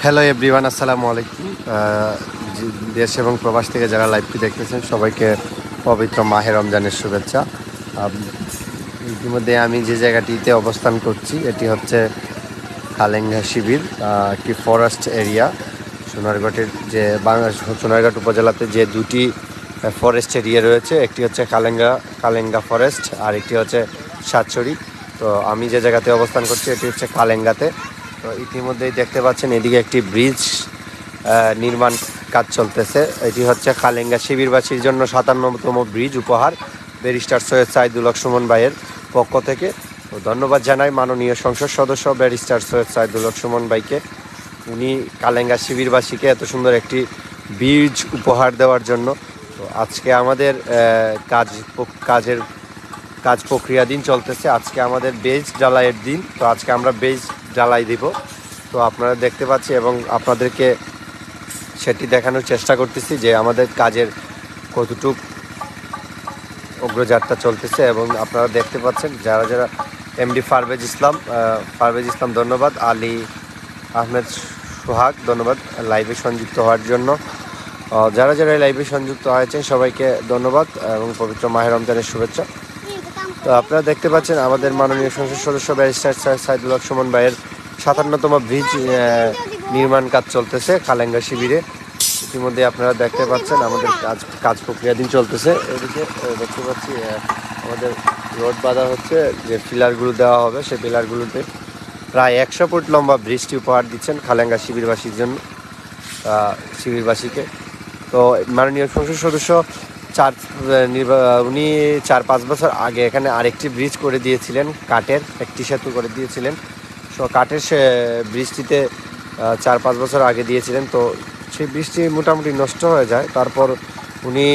Hello everyone, আসসালামু আলাইকুম। দেশ এবং প্রবাস থেকে যারা লাইভটি দেখতেছেন সবাইকে পবিত্র মাহে রমজানের শুভেচ্ছা। আম, ইতিমধ্যে আমি যে জায়গাটিতে অবস্থান করছি এটি হচ্ছে কালেঙ্গা শিবির, একটি ফরেস্ট এরিয়া। সোনারগড়ের যে সোনারগড় উপজেলাতে যে দুটি ফরেস্ট এরিয়া রয়েছে, একটি হচ্ছে কালেঙ্গা ফরেস্ট আর একটি হচ্ছে সাতছড়ি। তো আমি যে জায়গাতে অবস্থান করছি এটি হচ্ছে কালেঙ্গাতে। তো ইতিমধ্যেই দেখতে পাচ্ছেন এদিকে একটি ব্রিজ নির্মাণ কাজ চলতেছে। এটি হচ্ছে কালেঙ্গা শিবিরবাসীর জন্য 57তম ব্রিজ উপহার ব্যারিস্টার সৈয়দ সাইদুল হক সুমন ভাইয়ের পক্ষ থেকে। তো ধন্যবাদ জানাই মাননীয় সংসদ সদস্য ব্যারিস্টার সৈয়দ সাইদুল হক সুমন ভাইকে। উনি কালেঙ্গা শিবিরবাসীকে এত সুন্দর একটি ব্রিজ উপহার দেওয়ার জন্য। তো আজকে আমাদের কাজ প্রক্রিয়াধীন চলতেছে। আজকে আমাদের বেজ ঢালাইয়ের দিন। তো আজকে আমরা বেজ ঢালাই দিব। তো আপনারা দেখতে পাচ্ছি এবং আপনাদেরকে সেটি দেখানোর চেষ্টা করতেছি যে আমাদের কাজের কতটুক অগ্রযাত্রা চলতেছে। এবং আপনারা দেখতে পাচ্ছেন যারা যারা এমডি পারভেজ ইসলাম ধন্যবাদ, আলী আহমেদ সোহাগ ধন্যবাদ লাইভে সংযুক্ত হওয়ার জন্য। যারা যারা লাইভে সংযুক্ত হয়েছেন সবাইকে ধন্যবাদ এবং পবিত্র মাহে রমজানের শুভেচ্ছা। তো আপনারা দেখতে পাচ্ছেন আমাদের মাননীয় সংসদ সদস্য ব্যারিস্টার সাইদুল হক সুমন ভাইয়ের 57তম ব্রিজ নির্মাণ কাজ চলতেছে কালেঙ্গা শিবিরে। ইতিমধ্যে আপনারা দেখতে পাচ্ছেন আমাদের কাজ প্রক্রিয়াধীন চলতেছে। এদিকে দেখতে পাচ্ছি আমাদের রোড বাঁধা হচ্ছে, যে পিলারগুলো দেওয়া হবে সেই পিলারগুলোতে প্রায় 100 ফুট লম্বা ব্রিজটি উপহার দিচ্ছেন কালেঙ্গা শিবিরবাসীকে। তো মাননীয় সংসদ সদস্য উনি 4-5 বছর আগে এখানে আরেকটি ব্রিজ করে দিয়েছিলেন, কাঠের একটি সেতু করে দিয়েছিলেন। কাঠের সে ব্রিজটিতে 4-5 বছর আগে দিয়েছিলেন। তো সেই ব্রিজটি মোটামুটি নষ্ট হয়ে যায়। তারপর উনি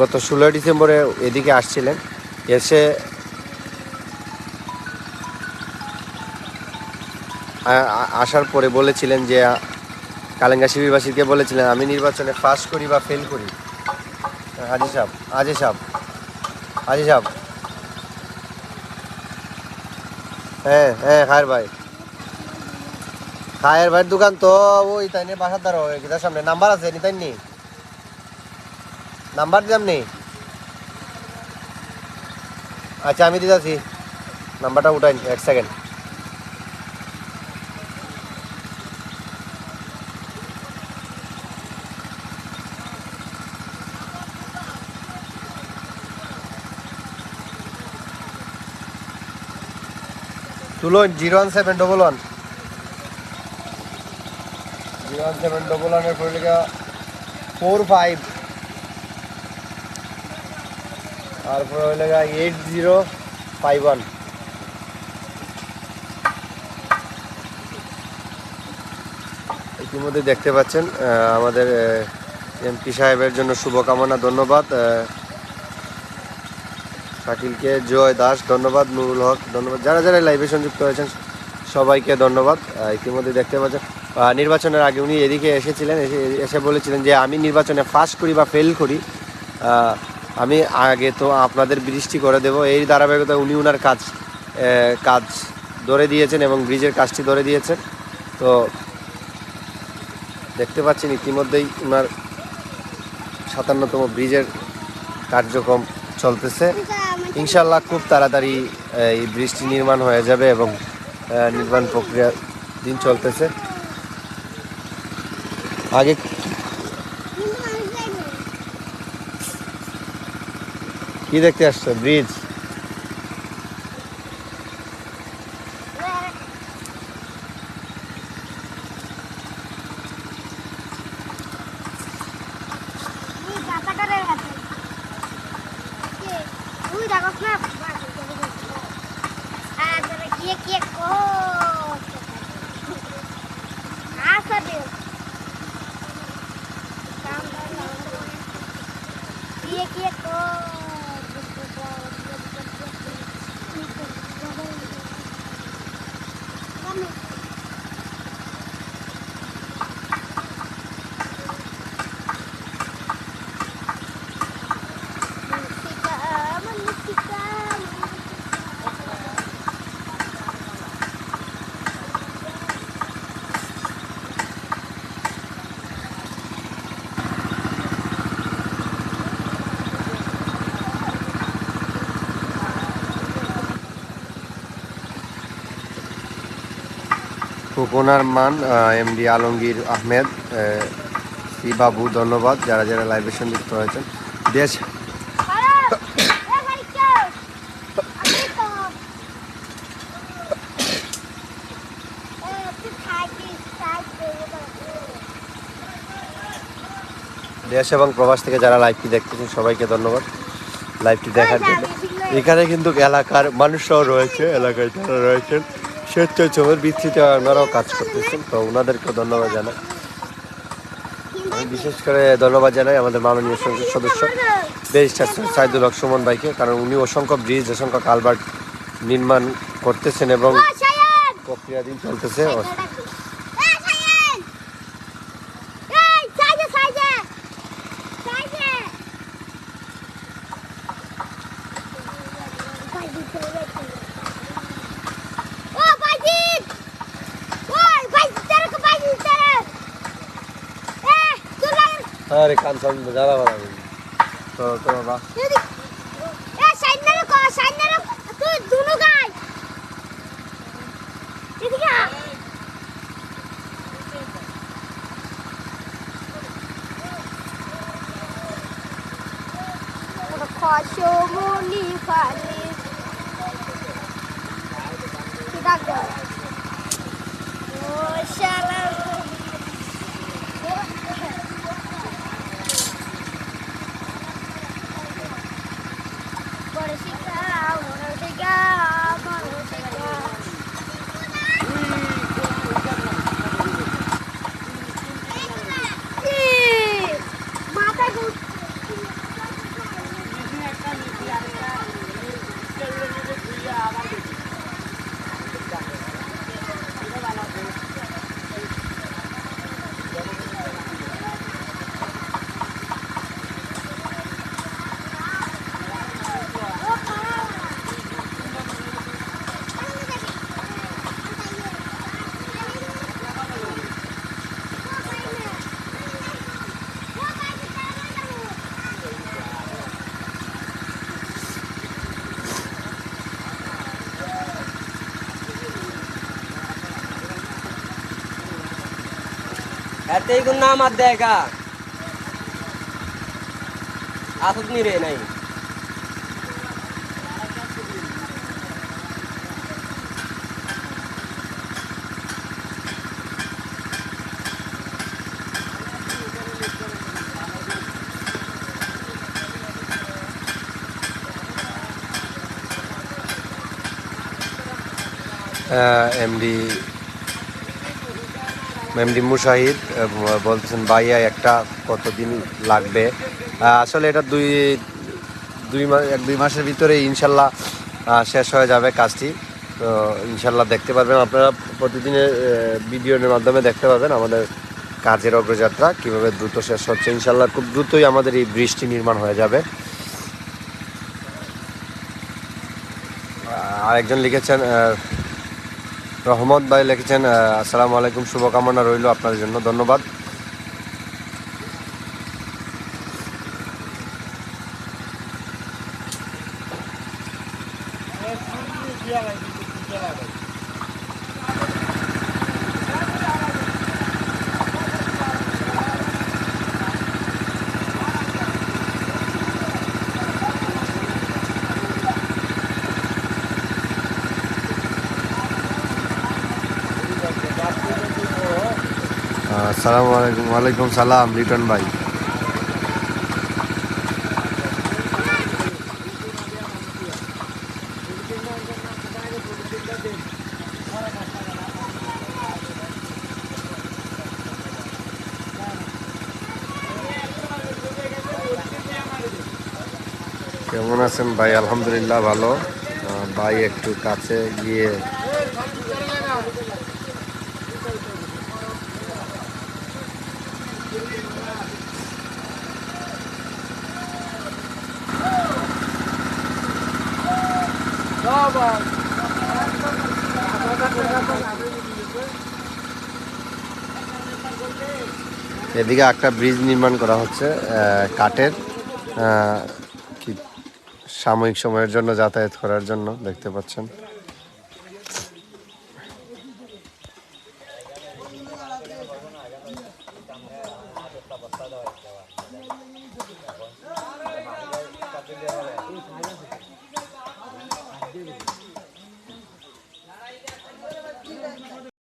গত 16 ডিসেম্বরে এদিকে আসছিলেন, এসে আসার পরে বলেছিলেন যে কালেঙ্গা শিবিরবাসীকে বলেছিলেন আমি নির্বাচনে পাস করি বা ফেল করি। হাজি সাহেব হ্যাঁ খায়ের ভাইয়ের দোকান তো ওই তাই নিয়ে বাসার দ্বারা গীতার সামনে নাম্বার আছে নি, তাই নি নাম্বার দিলাম নি। আচ্ছা আমি দিতেছি, নাম্বারটা উঠাই 1 সেকেন্ড। তুলুন 01711 01711 পরে লেখা 45, তারপরে ওই লেখা 8051। ইতিমধ্যে দেখতে পাচ্ছেন আমাদের এমপি সাহেবের জন্য শুভকামনা, ধন্যবাদ। শাকিলকে, জয় দাস ধন্যবাদ, নুরুল হক ধন্যবাদ, যারা যারা লাইভে সংযুক্ত হয়েছেন সবাইকে ধন্যবাদ। ইতিমধ্যে দেখতে পাচ্ছেন নির্বাচনের আগে উনি এদিকে এসেছিলেন, এসে বলেছিলেন যে আমি নির্বাচনে পাস করি বা ফেল করি, আমি আগে তো আপনাদের ব্রিজটি করে দেব। এই ধারাবাহিকতা উনি ওনার কাজ ধরে দিয়েছেন এবং ব্রিজের কাজটি ধরে দিয়েছেন। তো দেখতে পাচ্ছেন ইতিমধ্যেই ওনার 57তম ব্রিজের কার্যক্রম চলতেছে। ইনশাল্লাহ খুব তাড়াতাড়ি এই ব্রিজটি নির্মাণ হয়ে যাবে এবং নির্মাণ প্রক্রিয়া দিন চলতেছে। আগে কি দেখতে আসছো? ব্রিজ। খোকনার মান, এমডি আলমগীর আহমেদ, সি বাবু, ধন্যবাদ যারা যারা লাইভে সংযুক্ত হয়েছেন। দেশ দেশ এবং প্রবাস থেকে যারা লাইভটি দেখতেছেন সবাইকে ধন্যবাদ লাইভটি দেখার জন্য। এখানে কিন্তু এলাকার মানুষরাও রয়েছে, এলাকায় যারা রয়েছেন স্বেচ্ছাসেবকের ভিত্তিতে ওনারাও কাজ করতেছেন, তো ওনাদেরকেও ধন্যবাদ জানাই। আমি বিশেষ করে ধন্যবাদ জানাই আমাদের মাননীয় সংসদ সদস্য ব্যারিস্টার সাইদুল হক সুমন ভাইকে, কারণ উনি অসংখ্য ব্রিজ, অসংখ্য কালভার্ট নির্মাণ করতেছেন এবং প্রক্রিয়াধীন চলতেছে। अरे कान साउंड ज़्यादा बड़ा है तो बाबा ए साइड तू दोनों गाय इधर आ खाशो मुनी खाली किधर गया ओ शाला ऐसे ही गुन्ना मत देगा आसुद नहीं रहे नहीं এমডি মুশাহিদ বলতেছেন ভাইয়া একটা কতদিন লাগবে? আসলে এটা দুই মাসের ভিতরে ইনশাল্লাহ শেষ হয়ে যাবে কাজটি। তো ইনশাল্লাহ দেখতে পারবেন আপনারা, প্রতিদিনের ভিডিওর মাধ্যমে দেখতে পাবেন আমাদের কাজের অগ্রযাত্রা কীভাবে দ্রুত শেষ হচ্ছে। ইনশাল্লাহ খুব দ্রুতই আমাদের এই ব্রিজটি নির্মাণ হয়ে যাবে। আরেকজন লিখেছেন, রহমত ভাই লিখেছেন, আসসালামু আলাইকুম, শুভকামনা রইল আপনার জন্য, ধন্যবাদ। আসসালামু আলাইকুম। ওয়ালাইকুম সালাম লিটন ভাই। কেমন আছেন ভাই? আলহামদুলিল্লাহ ভালো। ভাই একটু কাছে গিয়ে এদিকে একটা ব্রিজ নির্মাণ করা হচ্ছে কাঠের, কি সাময়িক সময়ের জন্য যাতায়াত করার জন্য, দেখতে পাচ্ছেন।